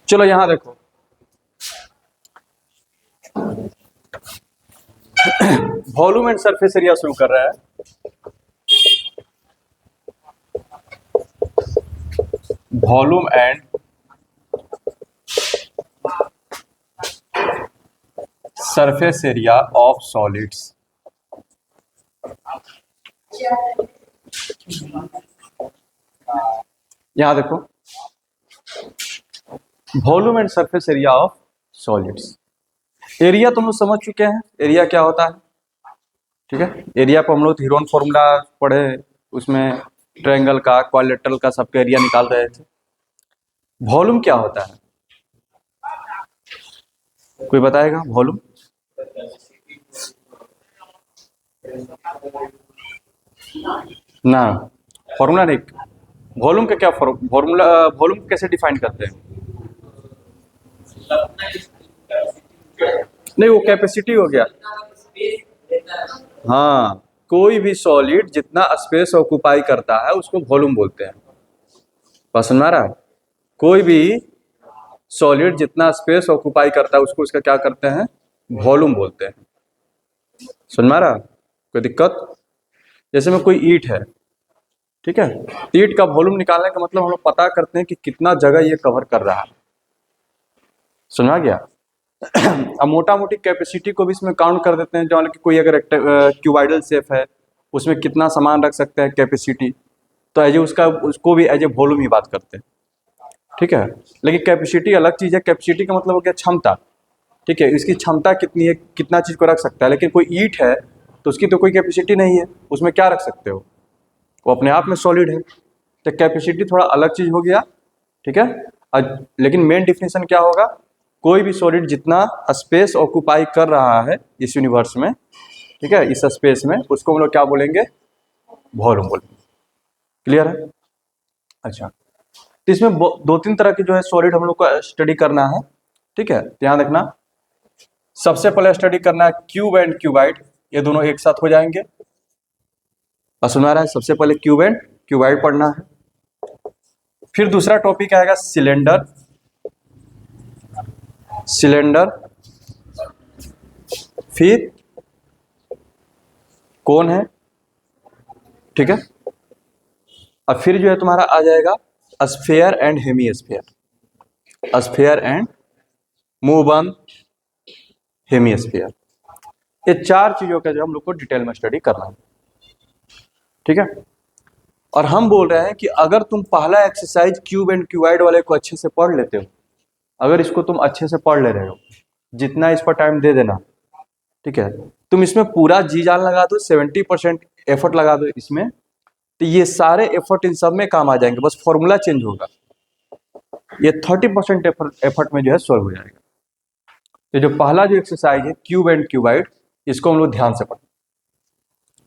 चलो यहां देखो, वॉल्यूम एंड सरफेस एरिया शुरू कर रहा है। Volume and surface area of solids. यहां देखो, volume and surface area of solids. Area तुम लोग समझ चुके हैं, एरिया क्या होता है, ठीक है। एरिया को हम लोग हीरोन फॉर्मूला पढ़े, उसमें ट्रायंगल का, क्वाड्रिलेटरल का, सबका एरिया निकाल रहे थे। वॉल्यूम क्या होता है, कोई बताएगा वॉल्यूम? ना, फॉर्मूला नहीं। वॉल्यूम का क्या फॉर्मूला, वॉल्यूम कैसे डिफाइन करते हैं? नहीं, वो कैपेसिटी हो गया। हाँ, कोई भी सॉलिड जितना स्पेस ऑक्युपाई करता है उसको वॉल्यूम बोलते हैं। पसंद आ रहा है? कोई भी सॉलिड जितना स्पेस ऑक्युपाई करता है उसको उसका क्या करते हैं, वॉल्यूम बोलते हैं। समझ में आ रहा? कोई दिक्कत? जैसे में कोई ईंट है, ठीक है, ईंट का वॉल्यूम निकालने का मतलब हम लोग पता करते हैं कि कितना जगह ये कवर कर रहा है। समझ आ गया? अब मोटा मोटी कैपेसिटी को भी इसमें काउंट कर देते हैं, जो कि कोई अगर क्यूबाइडल शेप है उसमें कितना सामान रख सकते हैं कैपेसिटी, तो एज उसको भी एज ए वॉल्यूम ही बात करते हैं, ठीक है। लेकिन कैपेसिटी अलग चीज़ है। कैपेसिटी का मतलब हो गया क्षमता, ठीक है, इसकी क्षमता कितनी है, कितना चीज़ को रख सकता है। लेकिन कोई ईंट है तो उसकी तो कोई कैपेसिटी नहीं है, उसमें क्या रख सकते हो, वो अपने आप में सॉलिड है। तो कैपेसिटी थोड़ा अलग चीज़ हो गया, ठीक है। लेकिन मेन डिफिनेशन क्या होगा, कोई भी सॉलिड जितना स्पेस ऑक्युपाई कर रहा है इस यूनिवर्स में, ठीक है, इस स्पेस में, उसको हम लोग क्या बोलेंगे, वॉल्यूम बोलेंगे। क्लियर है? अच्छा, तो इसमें दो तीन तरह के जो है सॉलिड हम लोग को स्टडी करना है, ठीक है। ध्यान रखना, सबसे पहले स्टडी करना है क्यूब एंड क्यूबाइड, ये दोनों एक साथ हो जाएंगे। और सुना रहा है, सबसे पहले क्यूब एंड क्यूबाइड पढ़ना है। फिर दूसरा टॉपिक आएगा सिलेंडर, सिलेंडर, फिर कौन है, ठीक है। और फिर जो है तुम्हारा आ जाएगा sphere and hemisphere, sphere and मूवबंद हेमीस्फीयर। ये चार चीजों का जो हम लोग को डिटेल में स्टडी करना है, ठीक है। और हम बोल रहे हैं कि अगर तुम पहला एक्सरसाइज क्यूब एंड क्यूबाइड वाले को अच्छे से पढ़ लेते हो, अगर इसको तुम अच्छे से पढ़ ले रहे हो, जितना इस पर टाइम दे देना, ठीक है, तुम इसमें पूरा जी जान लगा दो, 70% एफर्ट लगा दो इसमें, तो ये सारे एफर्ट इन सब में काम आ जाएंगे, बस फॉर्मूला चेंज होगा। ये 30% एफर्ट में जो है सॉल्व हो जाएगा। तो जो पहला जो एक्सरसाइज है क्यूब एंड क्यूबाइड, इसको हम लोग ध्यान से पढ़ें,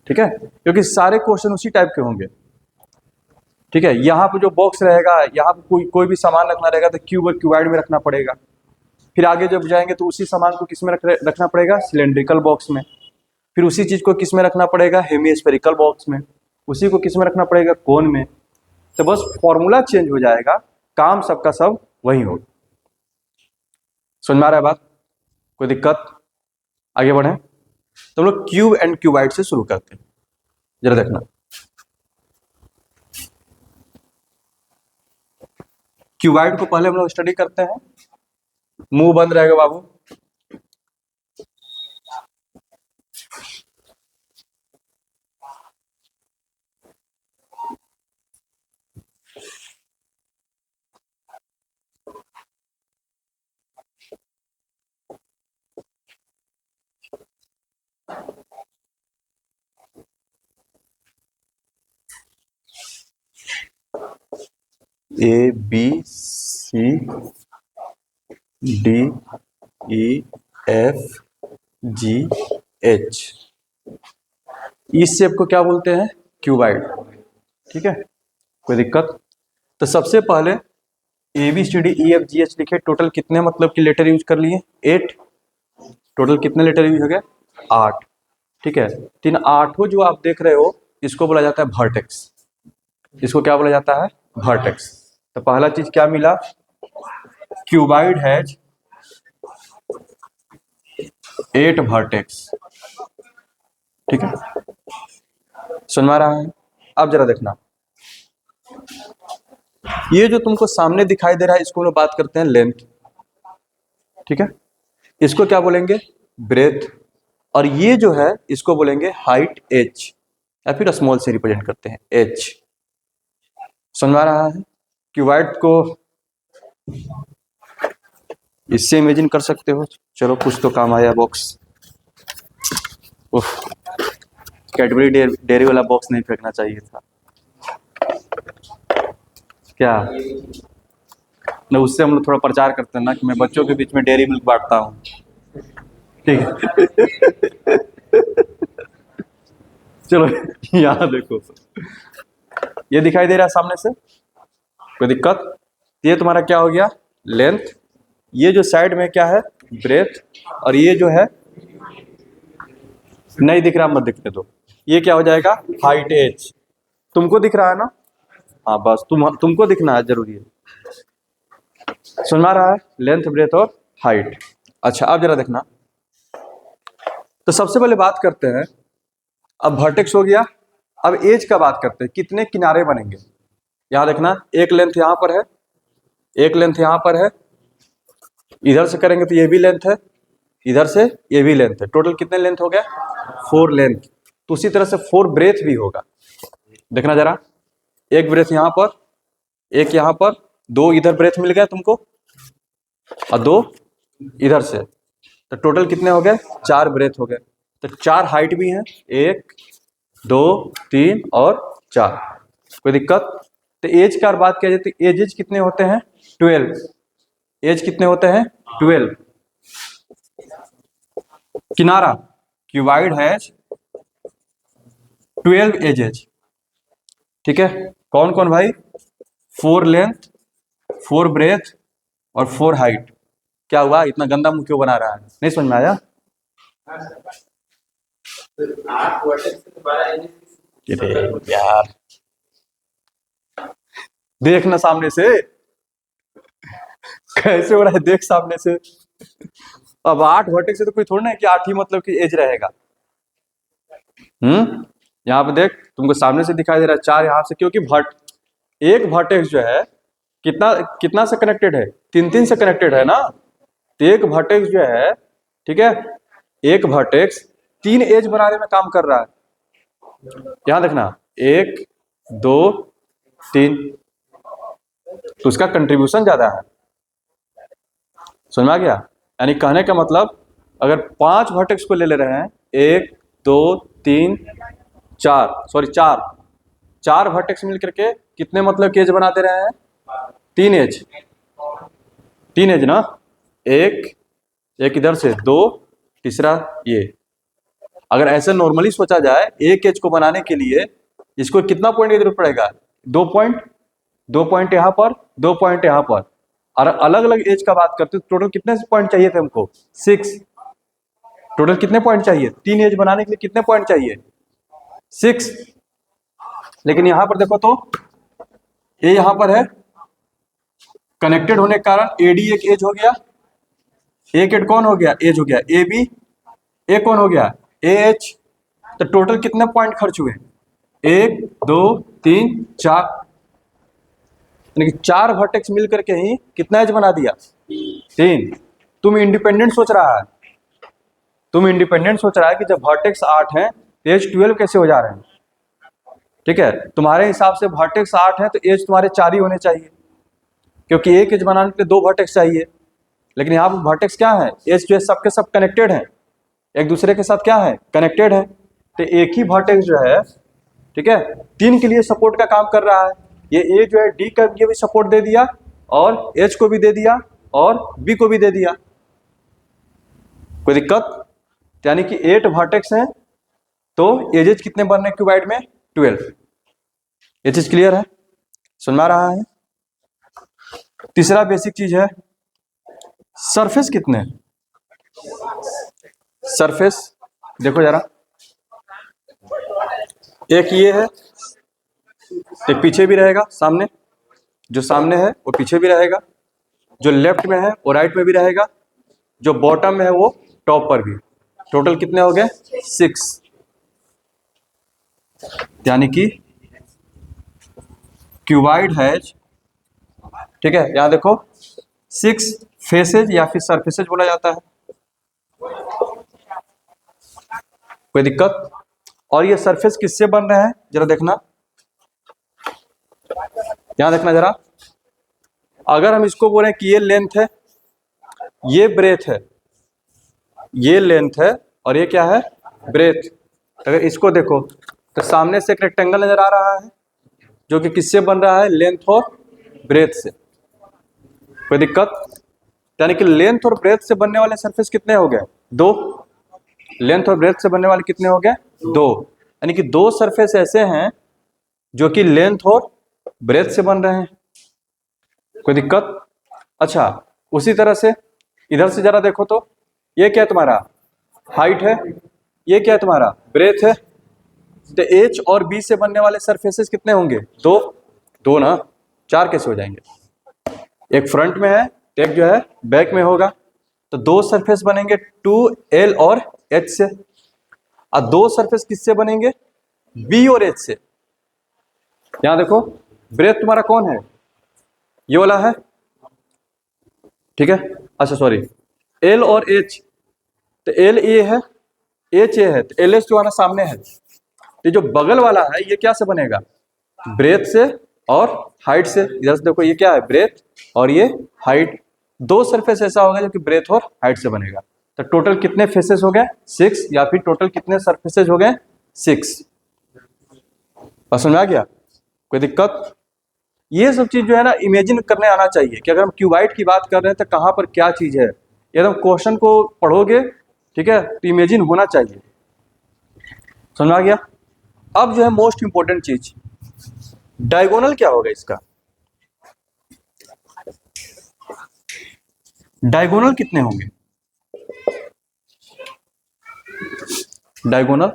ठीक है, क्योंकि सारे क्वेश्चन उसी टाइप के होंगे, ठीक है। यहाँ पे जो बॉक्स रहेगा, यहाँ पे कोई भी सामान रखना रहेगा तो क्यूब और क्यूबाइड में रखना पड़ेगा। फिर आगे जब जाएंगे तो उसी सामान को किस में रखना पड़ेगा, सिलेंड्रिकल बॉक्स में। फिर उसी चीज को किस में रखना पड़ेगा, हेमीस्फेरिकल बॉक्स में। उसी को किस में रखना पड़ेगा, कोन में। तो बस फॉर्मूला चेंज हो जाएगा, काम सबका सब वही होगा। समझ में आ रहा है बात? कोई दिक्कत? आगे बढ़े तो हम लोग क्यूब एंड क्यूबाइड से शुरू करते हैं, जरा देखना। क्यूबाइड को पहले हम लोग स्टडी करते हैं। मुंह बंद रहेगा बाबू। A B C D E F G H, इस शेप को क्या बोलते हैं, क्यूबाइड, ठीक है। कोई दिक्कत? तो सबसे पहले A B C D E F G H लिखे, टोटल कितने मतलब कि लेटर यूज कर लिए, 8। टोटल कितने लेटर यूज हो गए, 8, ठीक है। तीन आठों जो आप देख रहे हो इसको बोला जाता है वर्टेक्स, इसको क्या बोला जाता है, वर्टेक्स। तो पहला चीज क्या मिला, क्यूबाइड हैज 8 वर्टेक्स। ठीक है, सुन में रहा है? अब जरा देखना, ये जो तुमको सामने दिखाई दे रहा है इसको हम लोग बात करते हैं लेंथ। ठीक है, इसको क्या बोलेंगे? ब्रेथ। और ये जो है इसको बोलेंगे हाइट एच, या फिर स्मॉल से रिप्रेजेंट करते हैं एच। समझ आ रहा है? क्यूबाइड को इससे इमेजिन कर सकते हो। चलो कुछ तो काम आया बॉक्स। कैडबरी डेयरी वाला बॉक्स नहीं फेंकना चाहिए था क्या? न, उससे हम लोग थोड़ा प्रचार करते हैं ना कि मैं बच्चों के बीच में डेयरी मिल्क बांटता हूँ। ठीक है चलो यहाँ देखो, ये दिखाई दे रहा है सामने से, कोई दिक्कत? ये तुम्हारा क्या हो गया? लेंथ। ये जो साइड में क्या है? ब्रेथ। और ये जो है नहीं दिख रहा, मत दिखने दो। ये क्या हो जाएगा? Height H. तुमको दिख रहा है ना? हाँ बस तुमको दिखना है, जरूरी है। सुन में रहा है? लेंथ, ब्रेथ और हाइट। अच्छा अब जरा देखना, तो सबसे पहले बात करते हैं, अब वर्टेक्स हो गया, अब एज का बात करते हैं, कितने किनारे बनेंगे। यहां देखना, एक लेंथ यहां पर है, एक लेंथ यहां पर है, इधर से करेंगे तो ये भी लेंथ है, इधर से ये भी लेंथ है। टोटल कितने लेंथ हो गया? 4 लेंथ। तो उसी तरह से 4 ब्रेथ भी होगा। देखना जरा, एक ब्रेथ यहां पर, एक यहां पर, 2 इधर ब्रेथ मिल गया तुमको, और 2 इधर से। तो टोटल कितने हो गए? 4 ब्रेथ हो गए। तो 4 हाइट भी हैं, 1 2 3 और 4। कोई दिक्कत? तो एज का बात किया जाए तो एजेज कितने होते हैं? 12। एज कितने होते हैं? 12। किनारा, क्यूबाइड हैज 12 एजेज। ठीक है, कौन कौन भाई? 4 लेंथ, 4 ब्रेथ और 4 हाइट। क्या हुआ? इतना गंदा मुंह क्यों बना रहा है? नहीं समझ में आया? यार देखना सामने से कैसे हो रहा है, देख सामने से। अब 8 वर्टेक्स से तो कोई थोड़ा ना है कि 8 ही मतलब कि एज रहेगा। यहाँ पे देख, तुमको सामने से दिखाई दे रहा है 4 यहाँ से, क्योंकि एक वर्टेक्स जो है कितना कितना से कनेक्टेड है? 3 से कनेक्टेड है ना। तो एक वर्टेक्स जो है, ठीक है, एक वर्टेक्स 3 एज बनाने में काम कर रहा है। यहां देखना, 1 2 3, तो उसका कंट्रीब्यूशन ज्यादा है। समझ में आ गया? यानी कहने का मतलब, अगर 5 वर्टेक्स को ले रहे हैं, 1 2 3 4, सॉरी 4 वर्टेक्स मिल करके कितने मतलब एज बनाते रहे हैं? 3 एज। 3 एज ना, एक इधर से, 2, तीसरा ये। अगर ऐसे नॉर्मली सोचा जाए, एक एज को बनाने के लिए इसको कितना पॉइंट की जरूरत पड़ेगा? 2 पॉइंट, 2 पॉइंट यहाँ पर, 2 पॉइंट यहाँ पर। और अलग अलग एज का बात करते तो टोटल कितने पॉइंट चाहिए थे हमको? 6। टोटल कितने पॉइंट चाहिए? 3 एज बनाने के लिए कितने पॉइंट चाहिए? 6। लेकिन यहां पर देखो तो, ये यहां पर है, कनेक्टेड होने के कारण एडी एक एज हो गया, एक एड कौन हो गया? एज हो गया। ए बी, ए कौन हो गया? A H. तो टोटल कितने पॉइंट खर्च हुए? 1 2 3 4, यानी कि 4 वर्टेक्स मिल करके ही कितना एज बना दिया? 3। तुम इंडिपेंडेंट सोच रहा है, तुम इंडिपेंडेंट सोच रहा है कि जब वर्टेक्स 8 है तो एज 12 कैसे हो जा रहे हैं? ठीक है, तुम्हारे हिसाब से वर्टेक्स 8 है तो एज तुम्हारे 4 ही होने चाहिए, क्योंकि एक एज बनाने के लिए 2 वर्टेक्स चाहिए। लेकिन यहाँ पर वर्टेक्स क्या है? एज जो है सबके सब कनेक्टेड है, एक दूसरे के साथ क्या है? कनेक्टेड है। तो एक ही वर्टेक्स जो है, ठीक है, 3 के लिए सपोर्ट का काम कर रहा है। ये ए जो है डी का ये भी सपोर्ट दे दिया, और एच को भी दे दिया, और बी को भी दे दिया। कोई दिक्कत? यानी कि 8 वर्टेक्स हैं, तो एजेज कितने बनने क्यूबाइड में? 12। ये चीज क्लियर है? सुन में आ रहा है? तीसरा बेसिक चीज है, सरफेस कितने? सरफेस देखो जरा, एक ये है, एक पीछे भी रहेगा, सामने जो सामने है वो पीछे भी रहेगा। जो लेफ्ट में है वो राइट में भी रहेगा, जो बॉटम में है वो टॉप पर भी। टोटल कितने हो गए? 6। यानी कि क्यूबाइड हैज, ठीक है, यहां देखो 6 फेसेज या फिर सरफेसेज बोला जाता है। कोई दिक्कत? और ये सरफेस किससे बन रहे हैं जरा देखना, यहां देखना जरा। अगर हम इसको बोले कि ये लेंथ है, ये ब्रेथ है, ये लेंथ है और ये क्या है? ब्रेथ। अगर इसको देखो तो सामने से एक रेक्टेंगल नजर आ रहा है जो कि किससे बन रहा है? लेंथ और ब्रेथ से। कोई दिक्कत? यानी कि लेंथ और ब्रेथ से बनने वाले सरफेस कितने हो गए? 2। लेंथ और ब्रेथ से बनने वाले कितने हो गए? 2। यानी कि 2 सरफेस ऐसे हैं जो कि लेंथ और ब्रेथ से बन रहे हैं। कोई दिक्कत? अच्छा, उसी तरह से इधर से जरा देखो तो ये क्या है तुम्हारा? हाइट है, ये क्या है तुम्हारा? ब्रेथ है। तो एच और बी से बनने वाले सरफेसेस कितने होंगे? 2। 2 ना, 4 कैसे हो जाएंगे? एक फ्रंट में है, एक जो है बैक में होगा। तो 2 सरफेस बनेंगे 2L और H से। और 2 सरफेस किससे बनेंगे? B और H से। यहां देखो ब्रेथ तुम्हारा कौन है? ये वाला है, ठीक है। अच्छा सॉरी, L और H। तो L ये है, H ये है, तो LH जो है ना सामने है। ये जो बगल वाला है ये क्या से बनेगा? ब्रेथ से और हाइट से। इधर से देखो ये क्या है? ब्रेथ और ये हाइट। 2 सरफेस ऐसा होगा जो कि ब्रेथ और हाइट से बनेगा। तो टोटल कितने फेसेस हो गए? 6। या फिर टोटल कितने सरफेसेस हो गए? 6। समझ में आ गया? कोई दिक्कत? ये सब चीज जो है ना इमेजिन करने आना चाहिए कि अगर हम क्यूबाइड की बात कर रहे हैं तो कहां पर क्या चीज है। एकदम क्वेश्चन को पढ़ोगे, ठीक है, तो इमेजिन होना चाहिए। समझ में आ गया? अब जो है मोस्ट इंपोर्टेंट चीज, डायगोनल क्या होगा इसका? डायगोनल कितने होंगे? डायगोनल,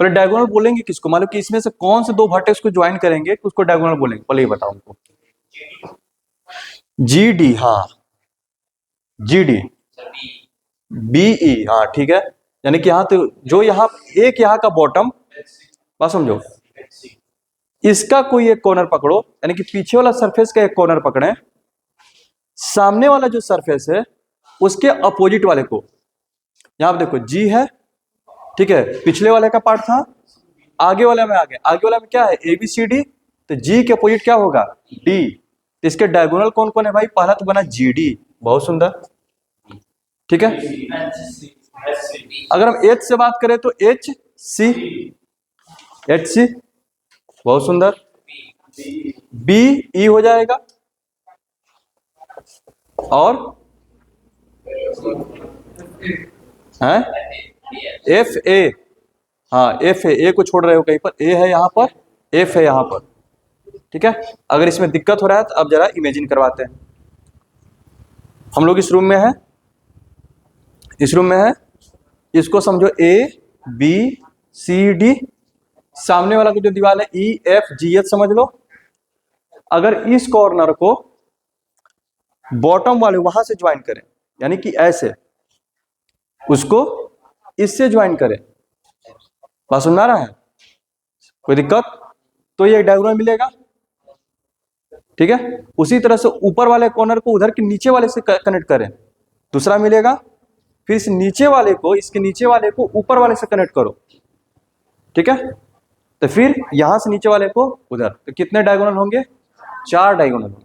पहले डायगोनल बोलेंगे किसको? मालूम कि इसमें से कौन से 2 वर्टेक्स को ज्वाइन करेंगे उसको डायगोनल बोलेंगे? पहले ये बताओ हमको। GD, हाँ GD, BE, हाँ ठीक है। यानी कि यहाँ तो जो यहाँ एक यहाँ का बॉटम, बात समझो, इसका कोई एक कॉर्नर पकड़ो, यानी कि पीछे वाला सरफेस का एक कॉर्नर पकड़े, सामने वाला जो सरफेस है उसके अपोजिट वाले को। यहां पर देखो G है, ठीक है, पिछले वाले का पार्ट था, आगे वाले में आ गए। आगे वाला में क्या है? ABCD। तो G के अपोजिट क्या होगा? D। तो इसके डायगोनल कौन कौन है भाई? पहला तो बना GD, बहुत सुंदर, ठीक है। अगर हम H से बात करें तो HC, HC, बहुत सुंदर। BE हो जाएगा, और है FA, हाँ FA, A को छोड़ रहे हो कहीं पर, A है यहाँ पर, F है यहाँ पर, ठीक है। अगर इसमें दिक्कत हो रहा है तो अब जरा इमेजिन करवाते हैं। हम लोग इस रूम में है, इस रूम में है, इसको समझो ABCD, सामने वाला को जो दीवार है EFGH समझ लो। अगर इस कॉर्नर को बॉटम वाले वहां से ज्वाइन करें, यानी कि ऐसे उसको इससे ज्वाइन करें, बात समझ में आ रहा है? कोई दिक्कत? तो ये डायगोनल मिलेगा, ठीक है। उसी तरह से ऊपर वाले कॉर्नर को उधर के नीचे वाले से कनेक्ट करें, दूसरा मिलेगा। फिर इस नीचे वाले को, इसके नीचे वाले को ऊपर वाले से कनेक्ट करो, ठीक है। तो फिर यहां से नीचे वाले को उधर, तो कितने डायगोनल होंगे? 4 डायगोनल होंगे।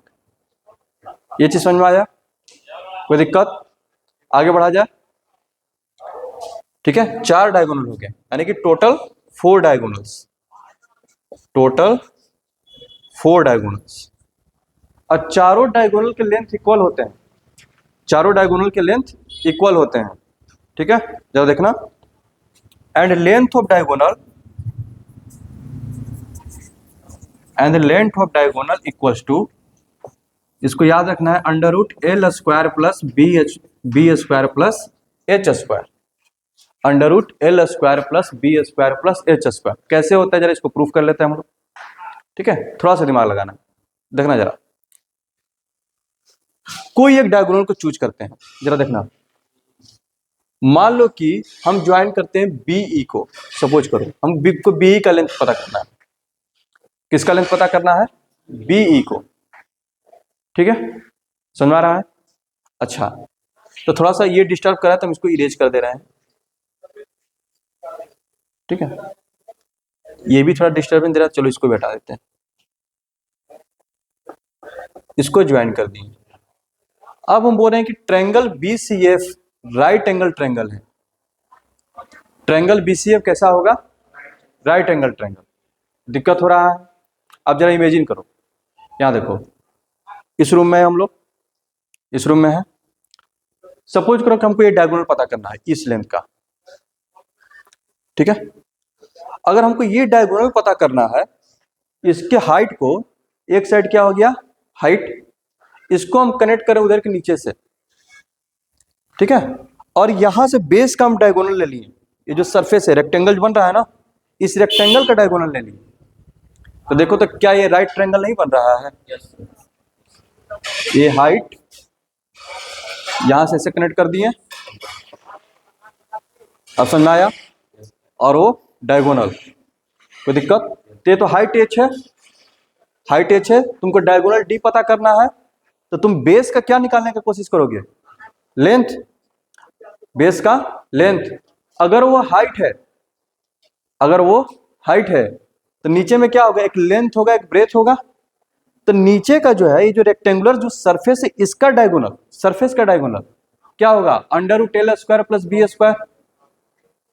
ये चीज समझ में आया? कोई दिक्कत? आगे बढ़ा जाए, ठीक है। 4 डायगोनल हो गए, यानी कि टोटल 4 डायगोनल्स, टोटल 4 डायगोनल्स। और चारों डायगोनल के लेंथ इक्वल होते हैं, चारों डायगोनल के लेंथ इक्वल होते हैं, ठीक है। जरा देखना, and length of diagonal, and the length of diagonal equals to, इसको याद रखना है, under root L square plus B square plus H square, under root L square plus B square plus H square. कैसे होता है जरा इसको proof कर लेते हैं हम लोग, ठीक है। थोड़ा सा दिमाग लगाना, देखना जरा। कोई एक डायगोनल को चूज करते हैं। जरा देखना, मान लो कि हम ज्वाइन करते हैं बीई को, सपोज करो हम बी को बीई का लेंथ पता करना है। किसका लेंथ पता करना है? बीई को। ठीक है, समझ में आ रहा है? अच्छा, तो थोड़ा सा ये डिस्टर्ब करा तो हम इसको इरेज कर दे रहे हैं। ठीक है, ये भी थोड़ा डिस्टर्बेंस दे रहा है, चलो इसको भी हटा देते हैं, इसको ज्वाइन कर दिए। अब हम बोल रहे हैं कि triangle BCF right angle triangle है। ट्रायंगल बीसीएफ कैसा होगा? Right angle triangle. दिक्कत हो रहा है? अब जरा इमेजिन करो, यहां देखो, इस रूम में है हम लोग, इस रूम में है। सपोज करो कि हमको ये डायगोनल पता करना है इस लेंथ का। ठीक है, अगर हमको ये डायगोनल पता करना है, इसके हाइट को, एक साइड क्या हो गया हाइट, इसको हम कनेक्ट करें उधर के नीचे से। ठीक है, और यहां से बेस का हम डायगोनल ले लिए, ये जो सरफेस है रेक्टेंगल बन रहा है ना, इस रेक्टेंगल का डायगोनल ले लिए। तो देखो तो क्या ये राइट ट्रायंगल नहीं बन रहा है? ये हाइट यहां से ऐसे कनेक्ट कर दिए, अब समझ में आया? और वो डायगोनल, कोई दिक्कत? ये तो हाइट एच है, हाइट एच है, तुमको डायगोनल डी पता करना है, तो तुम बेस का क्या निकालने की कोशिश करोगे? लेंथ, बेस का लेंथ। अगर वो हाइट है, अगर वो हाइट है तो नीचे में क्या होगा? एक लेंथ होगा, एक ब्रेथ होगा। तो नीचे का जो है, ये जो रेक्टेंगुलर जो सरफेस है, इसका डायगोनल, सरफेस का डायगोनल क्या होगा? Under root L square plus B square.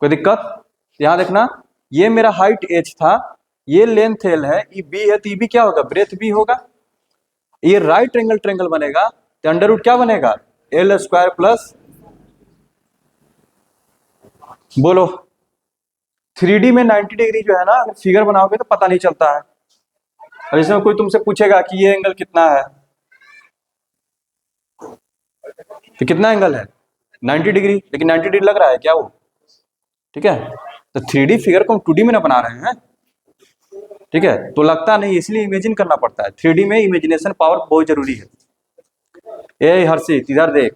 कोई दिक्कत? यहां देखना, ये मेरा हाइट एच था, ये लेंथ एल है, ये बी है, तो ये भी क्या होगा? ब्रेथ बी होगा। ये राइट एंगल ट्रायंगल बनेगा तो अंडर रूट क्या बनेगा? एल स्क्वायर प्लस, बोलो 3D में 90 डिग्री जो है ना, अगर फिगर बनाओगे तो पता नहीं चलता है। और इसमें कोई तुमसे पूछेगा कि ये एंगल कितना है, तो कितना एंगल है? 90 डिग्री, लेकिन 90 डिग्री लग रहा है क्या वो? ठीक है, तो 3D फिगर को हम 2D में ना बना रहे हैं। ठीक है, तो लगता नहीं, इसलिए इमेजिन करना पड़ता है। 3D में इमेजिनेशन पावर बहुत जरूरी है। ए हर्षित इधर देख,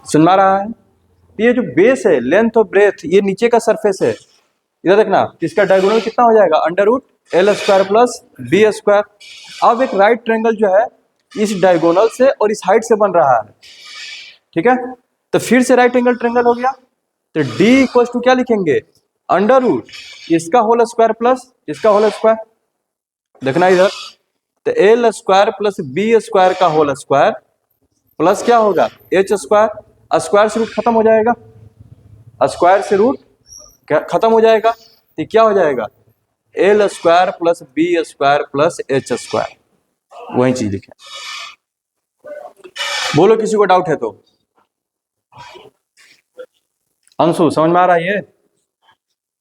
सुन पा रहा है? ये जो बेस है, लेंथ और ब्रेथ, ये नीचे का सरफेस है। इधर देखना, इसका डायगोनल कितना हो जाएगा? Under root L square plus B square. अब एक राइट ट्रायंगल जो है इस डायगोनल से और इस हाइट से बन रहा है। ठीक है, तो फिर से राइट एंगल ट्रायंगल हो गया, तो डी इक्वल टू क्या लिखेंगे? अंडर रूट इसका होल स्क्वायर प्लस इसका होल स्क्वायर। देखना इधर, तो L square plus B square का होल स्क्वायर प्लस क्या होगा? H square. स्क्वायर से रूट खत्म हो जाएगा, स्क्वायर से रूट खत्म हो जाएगा, तो क्या हो जाएगा? L square plus B square plus H square. वही चीज लिखे। बोलो किसी को डाउट है तो। अंशु समझ में आ रहा है? ये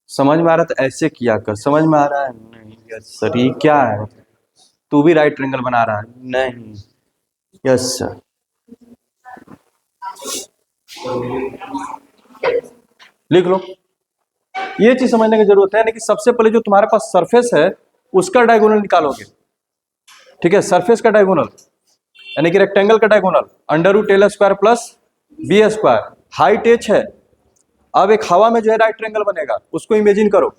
समझ में आ रहा है तो ऐसे किया कर। समझ में आ रहा है? नहीं यस सर। ये क्या है? तू भी राइट ट्रायंगल बना रहा है? नहीं यस सर। लिख लो, ये चीज समझने की जरूरत है। कि सबसे पहले जो तुम्हारे पास सरफेस है उसका डायगोनल निकालोगे। ठीक है, सरफेस का डायगोनल यानी कि रेक्टेंगल का diagonal under root L square plus B square. Height H है, अब एक हवा में जो है राइट ट्रायंगल बनेगा, उसको इमेजिन करो।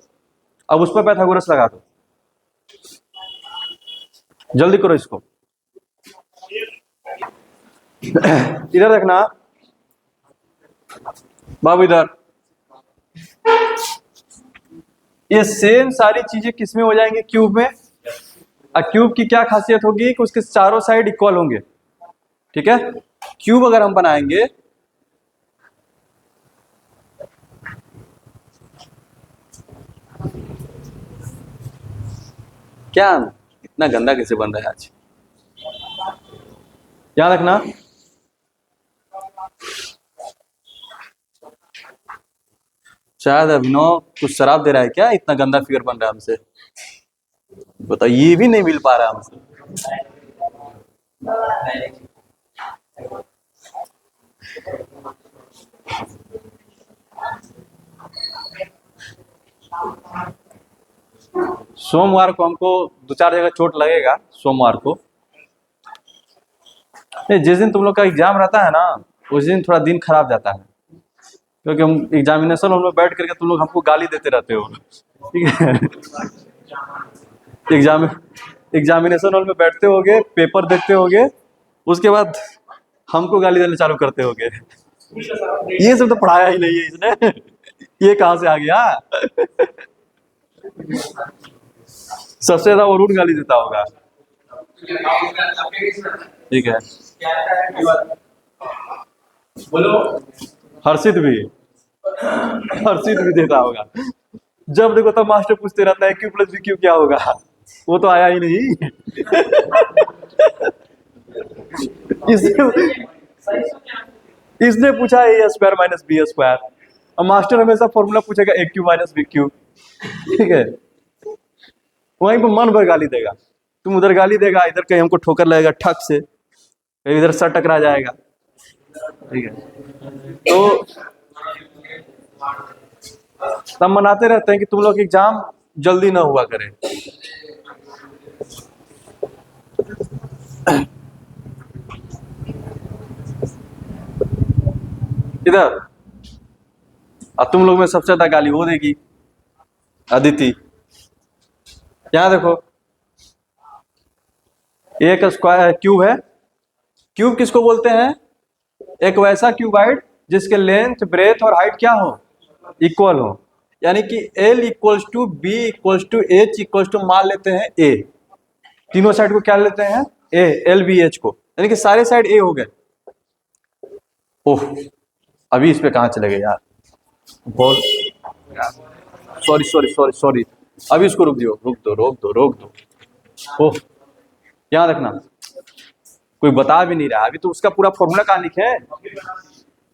अब उस पर पाइथागोरस लगा दो, जल्दी करो इसको। इधर देखना बाबू, इधर ये सेम सारी चीजें किसमें हो जाएंगे? क्यूब में। क्यूब की क्या खासियत होगी कि उसके चारों साइड इक्वल होंगे। ठीक है, क्यूब अगर हम बनाएंगे, क्या इतना गंदा कैसे बन रहा है आज? याद रखना, शायद अभिनव कुछ शराब दे रहा है क्या? इतना गंदा फिगर बन रहा है हमसे। बताओ, ये भी नहीं मिल पा रहा है हमसे। सोमवार को हमको 2-4 जगह चोट लगेगा। सोमवार को नहीं, जिस दिन तुम लोग का एग्जाम रहता है ना उस दिन थोड़ा दिन खराब जाता है, क्योंकि हम एग्जामिनेशन हॉल में बैठ करके तुम लोग हमको गाली देते रहते हो, ठीक है। एग्जामिनेशन हॉल में बैठते होगे, पेपर देखते होगे, उसके बाद हमको गाली देना चालू करते होगे। ये सब तो पढ़ाया ही नहीं है इसने, ये कहाँ से आ गया। सबसे ज्यादा वो रूट गाली देता होगा, ठीक है। हर्षित भी हर्षित भी देता होगा। जब देखो तब मास्टर पूछते रहता है क्यू प्लस बी क्यू क्या होगा, वो तो आया ही नहीं। इसने इसने पूछा ए स्क्वायर माइनस बी स्क्वायर, और मास्टर हमेशा फॉर्मूला पूछेगा ए क्यू माइनस बी क्यू, ठीक है। वहीं पर मन भर गाली देगा, तुम उधर गाली देगा, इधर कहीं हमको ठोकर लगेगा ठक से, कहीं इधर सर टकरा जाएगा, ठीक है। तो तब मनाते रहते हैं कि तुम लोग एग्जाम जल्दी ना हुआ करे। इधर अब तुम लोग में सबसे ज्यादा गाली वो देगी, अदिति। यहां देखो, एक स्क्वायर क्यूब है। क्यूब किसको बोलते हैं? एक वैसा क्यूबाइड जिसके लेंथ, ब्रेथ और हाइट क्या हो, इक्वल हो। यानी कि L equals to B equals to H equals to मान लेते हैं A, तीनों साइड को क्या लेते हैं, A, L B H को, यानी कि सारे साइड A हो गए। ओह, अभी इस पे कहां चले गए यार, बोल, सॉरी सॉरी सॉरी सॉरी, अभी इसको रुक दो रुक दो रोक दो रोक दो। ओह, यहाँ रखना, कोई बता भी नहीं रहा, अभी तो उसका पूरा फॉर्मूला कहाँ लिखे है।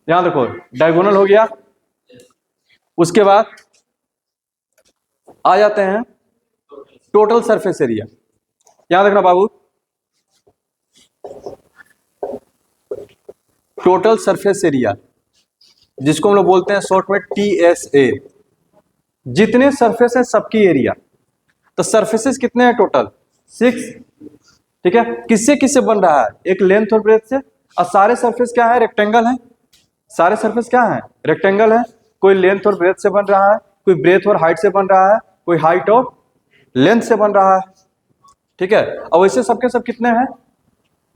यहाँ देखो, डायगोनल हो गया, उसके बाद आ जाते हैं टोटल सरफेस एरिया। यहाँ देखना बाबू, टोटल सरफेस एरिया जिसको हम लोग बोलते हैं शॉर्ट में TSA, जितने सरफेस है सबकी एरिया। तो सरफेसेस कितने हैं टोटल, 6, ठीक है। किससे किससे बन रहा है, एक लेंथ और ब्रेथ से, और सारे सरफेस क्या है, रेक्टेंगल है। सारे सरफेस क्या है, रेक्टेंगल है। कोई लेंथ और ब्रेथ से बन रहा है, कोई ब्रेथ और हाइट से बन रहा है, कोई हाइट और लेंथ से बन रहा है, ठीक है। और वैसे सबके सब कितने हैं,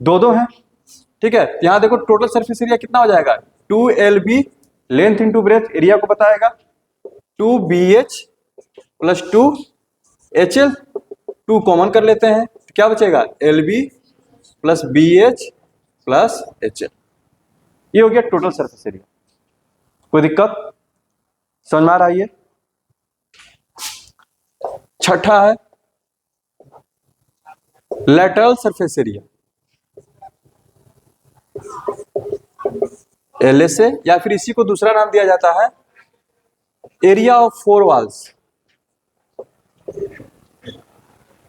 2-2 हैं, ठीक है। यहां देखो टोटल सरफेस एरिया कितना हो जाएगा, 2LB, length into breath area को बताएगा, 2BH प्लस 2HL, 2 कॉमन कर लेते हैं तो क्या बचेगा, LB plus BH plus HL। ये हो गया टोटल सरफेस एरिया। कोई दिक्कत समझ में आ रहा है? ये छठा है लैटरल सरफेस एरिया, LSA, या फिर इसी को दूसरा नाम दिया जाता है area of 4 walls.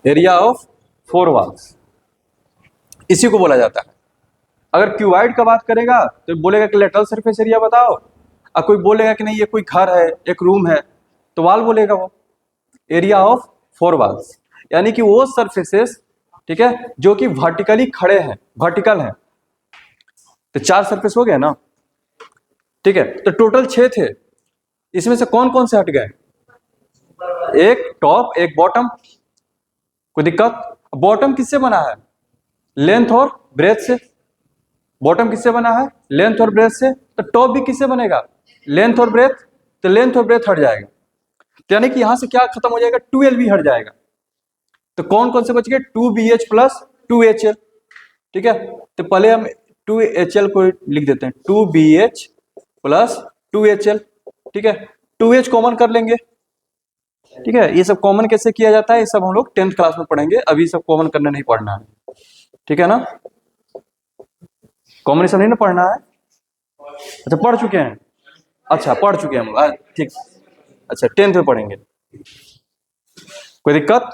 Area of 4 walls इसी को बोला जाता है। अगर क्यूबाइड का बात करेगा तो बोलेगा कि लेटरल सरफेस एरिया बताओ, और कोई बोलेगा कि नहीं ये कोई घर है, एक रूम है, तो वाल बोलेगा वो, एरिया ऑफ 4 वॉल्स। यानी कि वो सरफेसेस, ठीक है, जो कि वर्टिकली खड़े हैं, वर्टिकल हैं। तो 4 सरफेस हो गए ना, ठीक है। तो टोटल 6 थे, इसमें से कौन कौन से हट गए, एक टॉप एक बॉटम। कोई दिक्कत? बॉटम किससे बना है, लेंथ और ब्रेथ से। बॉटम किससे बना है, लेंथ और ब्रेथ से। तो टॉप भी किससे बनेगा, लेंथ और ब्रेथ, तो लेंथ और ब्रेथ हट जाएगा, तो यानी कि यहां से क्या खत्म हो जाएगा, 2LB हट जाएगा। तो कौन कौन से बच गए, 2BH प्लस 2HL, ठीक है। तो पहले हम 2HL को लिख देते हैं, 2BH प्लस 2HL, ठीक है। 2H कॉमन कर लेंगे, ठीक है। ये सब कॉमन कैसे किया जाता है, ये सब हम लोग 10th क्लास में पढ़ेंगे, अभी सब कॉमन करना नहीं पढ़ना है, ठीक है ना। कॉम्बिनेशन नहीं ना पढ़ना है, अच्छा पढ़ चुके हैं, अच्छा पढ़ चुके हैं हम, ठीक, अच्छा 10th में पढ़ेंगे। कोई दिक्कत?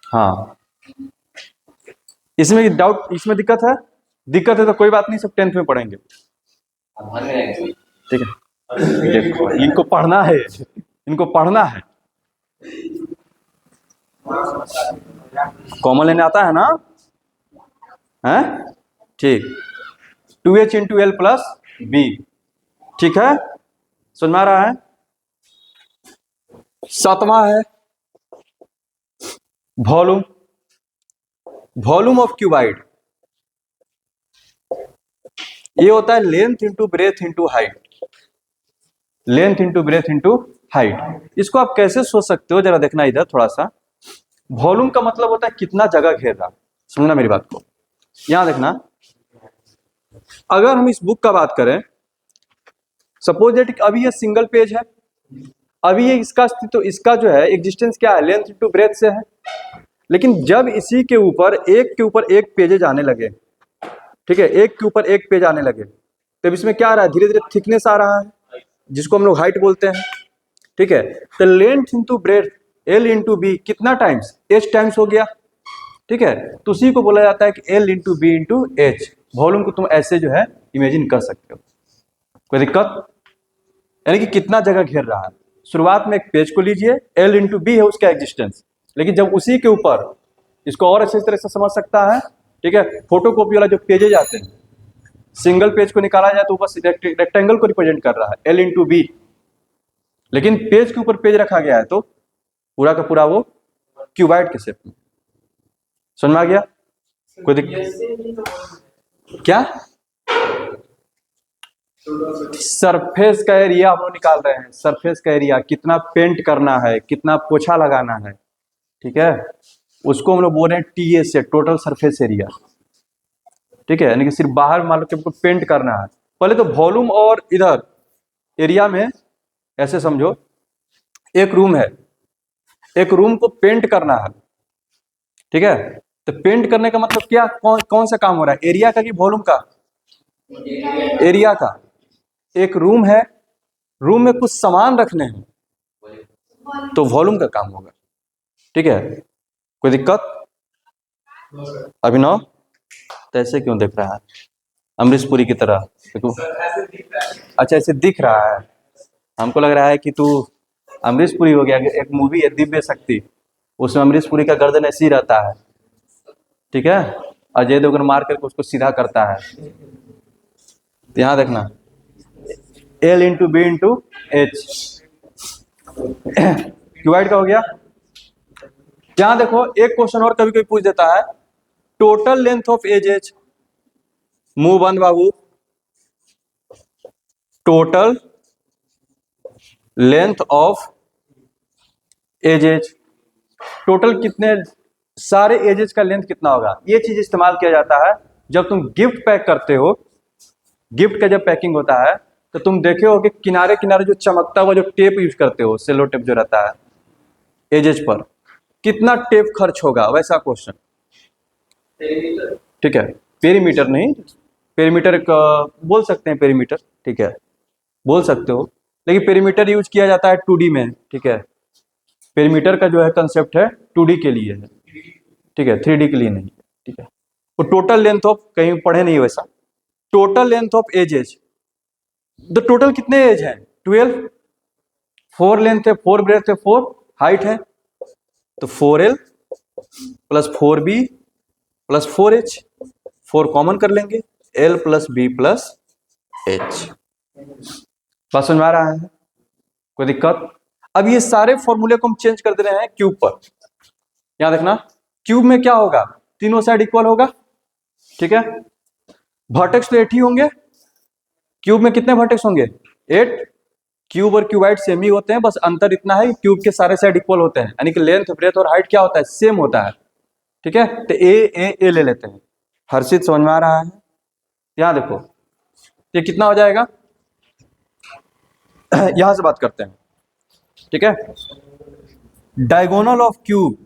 हाँ, इसमें डाउट, इसमें दिक्कत है? दिक्कत है तो कोई बात नहीं, सब 10th में पढ़ेंगे, ठीक है। देखो इनको पढ़ना है, इनको पढ़ना है। कॉमन लेने आता है ना, हैं? ठीक, 2h into L plus B, ठीक है, समझ में आ रहा है। सातवां है वॉल्यूम, वॉल्यूम ऑफ क्यूबाइड। ये होता है length into breath into height, length into breath into height. इसको आप कैसे सोच सकते हो, जरा देखना इधर थोड़ा सा। वॉल्यूम का मतलब होता है कितना जगह घेर रहा, समझना मेरी बात को। यहां देखना, अगर हम इस बुक का बात करें, सपोज दैट अभी ये सिंगल पेज है, अभी ये इसका तो इसका जो है एग्जिस्टेंस क्या है, लेंथ इंटू ब्रेथ से है। लेकिन जब इसी के ऊपर एक पेजेज आने लगे, ठीक है, एक के ऊपर एक पेज आने लगे, तब इसमें क्या आ रहा है, धीरे धीरे थिकनेस आ रहा है, जिसको हम लोग हाइट बोलते हैं, ठीक है। तो length into breadth L into B कितना टाइम्स, एच टाइम्स हो गया, ठीक है। तो उसी को बोला जाता है कि L into B into H. Volume को तुम ऐसे जो है इमेजिन कर सकते हो, कोई दिक्कत, यानी कि कितना जगह घेर रहा है। शुरुआत में एक पेज को लीजिए, एल इंटू बी है उसका एग्जिस्टेंस, लेकिन जब उसी के ऊपर, इसको और अच्छी तरह से समझ सकता है, ठीक है, फोटोकॉपी वाला जो पेजेज आते हैं, सिंगल पेज को निकाला जाए तो बस रेक्टेंगल को रिप्रेजेंट कर रहा है, एल इंटू बी, लेकिन पेज के ऊपर पेज रखा गया है तो पूरा का पूरा वो क्यूबाइड के शेप में, समझ में आ गया, कोई दिक्कत क्या। सरफेस का एरिया हम लोग निकाल रहे हैं, सरफेस का एरिया कितना पेंट करना है, कितना पोछा लगाना है, ठीक है, उसको हम लोग बोल रहे हैं टीए से, टोटल सरफेस एरिया, ठीक है, यानी कि सिर्फ बाहर मान लो कि हमको पेंट करना है। पहले तो वॉल्यूम और इधर एरिया में ऐसे समझो, एक रूम है, एक रूम को पेंट करना है, ठीक है, तो पेंट करने का मतलब क्या, कौन सा काम हो रहा है, एरिया का कि वॉल्यूम का, एरिया का। एक रूम है, रूम में कुछ सामान रखने हैं तो वॉल्यूम का काम होगा, ठीक है, कोई दिक्कत। अभिनव तो ऐसे क्यों देख रहा है, अमरीश पुरी की तरह, अच्छा ऐसे दिख रहा है, हमको लग रहा है कि तू अमरीश पुरी हो गया। एक मूवी है दिव्य शक्ति, उसमें अमरीश पुरी का गर्दन ऐसे ही रहता है, ठीक है, अजय देवगन मार करके उसको सीधा करता है। ध्यान देखना, L into B into H, cuboid का हो गया। यहां देखो एक क्वेश्चन और कभी कभी पूछ देता है, टोटल लेंथ ऑफ एजेज, मुंह बंद बाबू, total length of edges, total कितने सारे एजेज का लेंथ कितना होगा। ये चीज इस्तेमाल किया जाता है जब तुम गिफ्ट पैक करते हो, गिफ्ट का जब पैकिंग होता है तो तुम देखे हो कि किनारे किनारे जो चमकता हुआ जो टेप यूज करते हो, सेलो टेप जो रहता है एजेज पर, कितना टेप खर्च होगा, वैसा क्वेश्चन, ठीक है, पेरीमीटर नहीं, पेरीमीटर बोल सकते हैं, पेरीमीटर ठीक है बोल सकते हो, लेकिन पेरीमीटर यूज किया जाता है 2D में, ठीक है, पेरीमीटर का जो है कंसेप्ट है 2D के लिए है, ठीक है, 3D के लिए नहीं, ठीक है। तो टोटल लेंथ ऑफ, कहीं पढ़े नहीं वैसा, टोटल लेंथ ऑफ एजेज, तो टोटल कितने एज है 12, 4 लेंथ है, 4 ब्रेथ है, 4 हाइट है, तो 4L plus 4B plus 4H, 4 common कर लेंगे, L plus B plus H। बात समझ में आ रहा है, कोई दिक्कत। अब ये सारे फॉर्मूले को हम चेंज कर दे रहे हैं क्यूब पर। यहां देखना, क्यूब में क्या होगा, तीनों साइड इक्वल होगा, ठीक है, वर्टेक्स तो 8 ही होंगे, क्यूब में कितने वर्टेक्स होंगे 8, क्यूब और क्यूबाइड सेम ही होते हैं, बस अंतर इतना है क्यूब के सारे साइड इक्वल होते हैं, यानी कि लेंथ ब्रेथ और हाइट क्या होता है, सेम होता है, ठीक है। तो ए ले लेते हैं, हर्षित समझ में आ रहा है। यहां देखो ये कितना हो जाएगा, यहां से बात करते हैं, ठीक है, डायगोनल ऑफ क्यूब,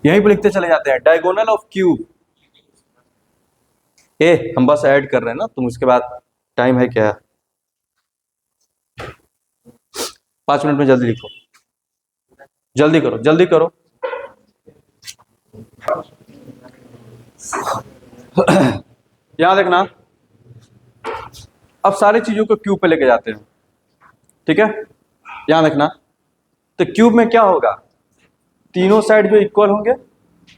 यहीं पे लिखते चले जाते हैं, डायगोनल ऑफ क्यूब, हम बस ऐड कर रहे हैं ना, तुम उसके बाद टाइम है क्या, 5 मिनट में जल्दी लिखो, जल्दी करो जल्दी करो। यहां देखना, अब सारी चीजों को क्यूब पे लेके जाते हैं, ठीक है, यहां देखना, तो क्यूब में क्या होगा, तीनों साइड जो इक्वल होंगे,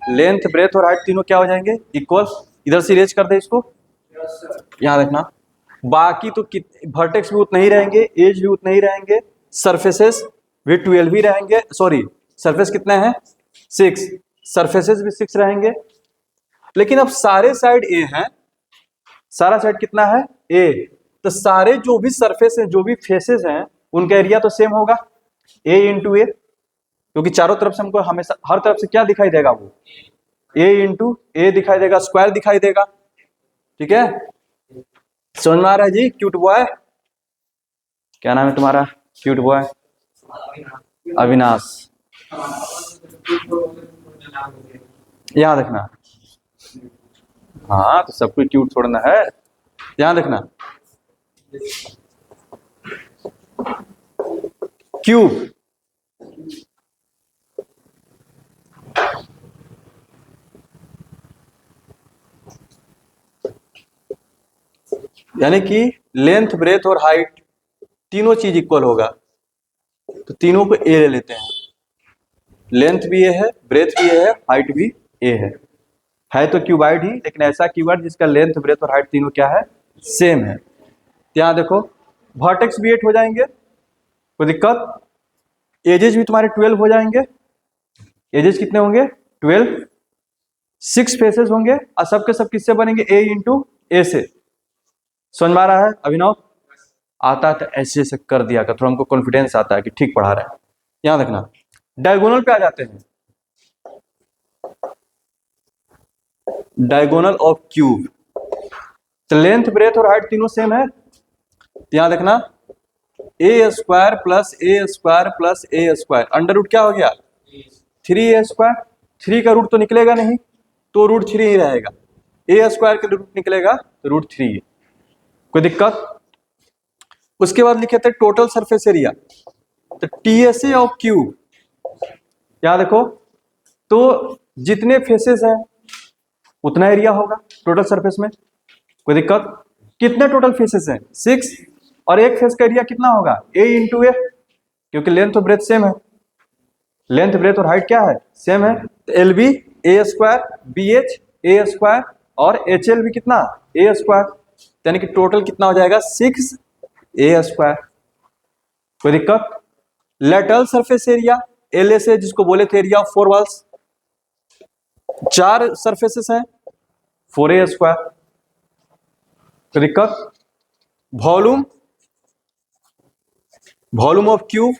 लेंथ ब्रेथ और हाइट तीनों क्या हो जाएंगे? इक्वल। इधर से इरेज कर दे इसको, यहां देखना। बाकी तो वर्टेक्स भी उतना ही रहेंगे, एज भी उतना ही रहेंगे, सरफेसेस भी 12 ही रहेंगे। सॉरी, सरफेस कितने हैं? 6, सरफेसेस भी 6 रहेंगे। लेकिन अब सारे साइड ए हैं, सारा साइड कितना है? ए। तो सारे जो भी सरफेस हैं, जो भी फेसेस हैं, उनका एरिया तो सेम होगा, ए इंटू ए, क्योंकि चारों तरफ से हमको हमेशा हर तरफ से क्या दिखाई देगा? वो ए इंटू ए दिखाई देगा, स्क्वायर दिखाई देगा। ठीक है, समझ में आ रहा है जी? क्यूट बॉय, क्या नाम है तुम्हारा? Cute boy Avinash. यहां देखना, हाँ तो सब कुछ क्यूट छोड़ना है, ध्यान देखना। क्यूब यानी कि लेंथ ब्रेथ और हाइट तीनों चीज इक्वल होगा, तो तीनों को ए ले लेते हैं। लेंथ भी ए है, ब्रेथ भी ए है, हाइट भी ए है तो क्यूबाइड ही, लेकिन ऐसा क्यूबाइड जिसका लेंथ ब्रेथ और हाइट तीनों क्या है? सेम है। यहाँ देखो, वर्टेक्स भी 8 हो जाएंगे, कोई दिक्कत? एजेस भी तुम्हारे 12 हो जाएंगे। एजेस कितने होंगे? 12। 6 फेसेस होंगे और सबके सब किससे बनेंगे? ए इंटू ए से। समझ में आ रहा है अभिनव? आता है तो ऐसे से कर दिया कर, थोड़ा हमको कॉन्फिडेंस आता है कि ठीक पढ़ा रहे हैं। यहां देखना, डायगोनल पे आ जाते हैं। डायगोनल ऑफ क्यूब, तो लेंथ ब्रेथ और हाइट तीनों सेम है। यहां देखना, ए स्क्वायर प्लस ए स्क्वायर प्लस ए स्क्वायर, अंडर रूट क्या हो गया? 3a square. 3 का रूट तो निकलेगा नहीं, तो रूट 3 ही रहेगा। ए स्क्वायर का रूट निकलेगा तो रूट 3 है। कोई दिक्कत? उसके बाद लिखे थे टोटल सरफेस एरिया, तो टीएसए ऑफ क्यूब। यहां देखो, तो जितने फेसेस हैं उतना एरिया होगा टोटल सरफेस में। कोई दिक्कत? कितने टोटल फेसेस हैं? 6, और एक फेस का एरिया कितना होगा? ए इंटू ए, क्योंकि लेंथ और ब्रेथ सेम है। लेंथ ब्रेथ और हाइट क्या है? सेम है। तो L B A square, B H A square, और एच एल भी कितना? A square. यानी कि टोटल कितना हो जाएगा? 6 ए स्क्वायर। कोई दिक्कत? Lateral surface area L S है, जिसको बोले थे एरिया ऑफ 4 वॉल्स। 4 सरफेसेस हैं, 4a स्क्वायर। कोई दिक्कत? Volume, volume of cube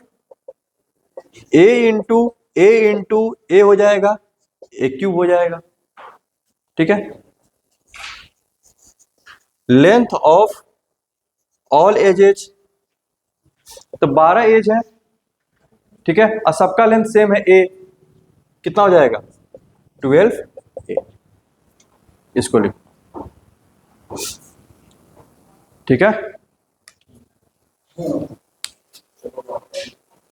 A into A हो जाएगा, ए क्यूब हो जाएगा। ठीक है। लेंथ ऑफ ऑल एजेज, तो 12 एज है। ठीक है, और सबका लेंथ सेम है ए, कितना हो जाएगा? 12 ए। इसको लिखो, ठीक है।